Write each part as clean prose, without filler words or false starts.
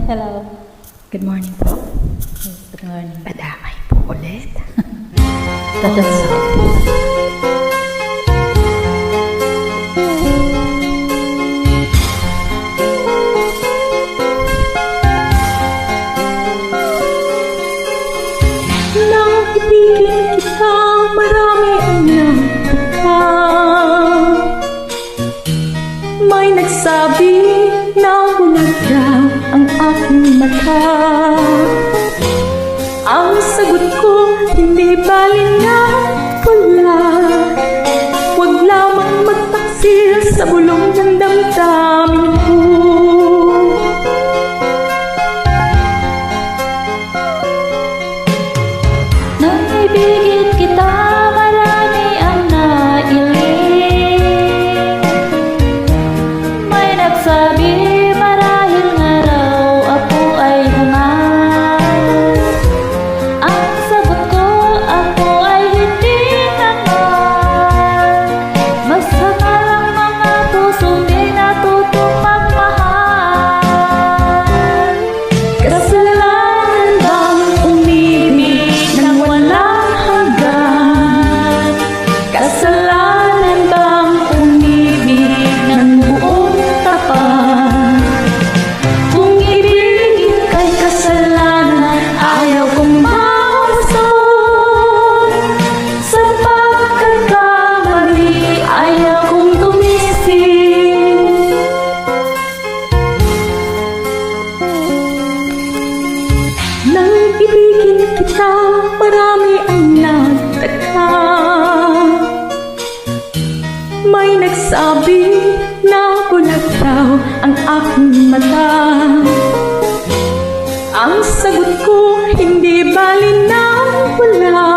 Hello. Good morning po. Good morning. Padamay po ulit. Tatasok. Nang ibigin kita, marami ang nagtaka. May nagsabi na bulag daw ang aking mata. Ang sagot ko, hindi bali na wala. Huwag lamang magtaksil sa bulong ng damdamin ko. Nang ibigin kita, marami ang nailing. May nagsabi, marahil nga raw ako ay hangal. Ang sagot ko, ako ay hindi hangal. Mas hangal ang mga pusong di natutong magmahal. Kasalanan bang umibig nang walang hanggan? Kasalanan bang umibig ng buong tapat? Kung ibigin kay kasalanan, ayaw kong mahusog. Sa pagkakamali, ayaw kong tumisig. Nang ibigin kita, marami ang nagtaka. May nagsabi na bulag daw ang aking mata. Ang sagot ko, hindi bali na wala.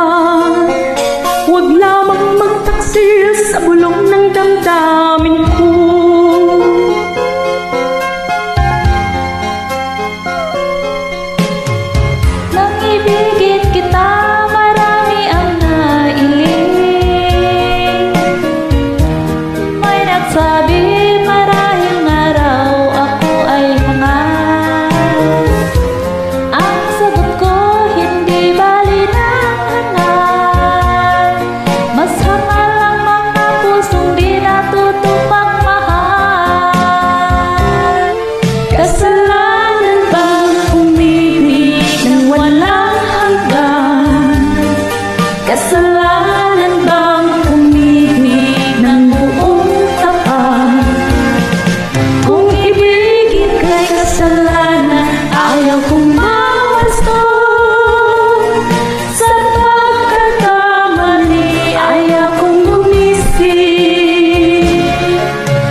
Huwag lamang magtaksil sa bulong ng damdamin ko. Nang ibigin kita, marami ang nailing. May nagsabi, marahil nga raw ako ay hangal. Ang sagot ko, hindi bali na hangal. Mas hangal ang mga pusong di natutong magmahal. Kasalanan bang umibig nang walang hanggan? Kasalanan bang umibig ng buong tapat? Kung ibigin kay kasalanan, ayaw kong mawastong. Sa pagkakamali, ayaw kong gumising.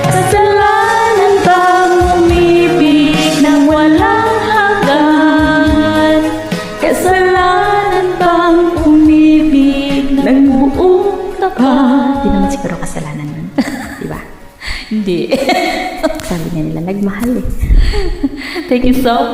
Kasalanan bang umibig nang walang hanggan? Kasalanan bang umibig ng buong tapat? Di naman siguro kasalanan nun. Diba? Hindi. Sabi nga nila, nagmahal eh. Thank you so much.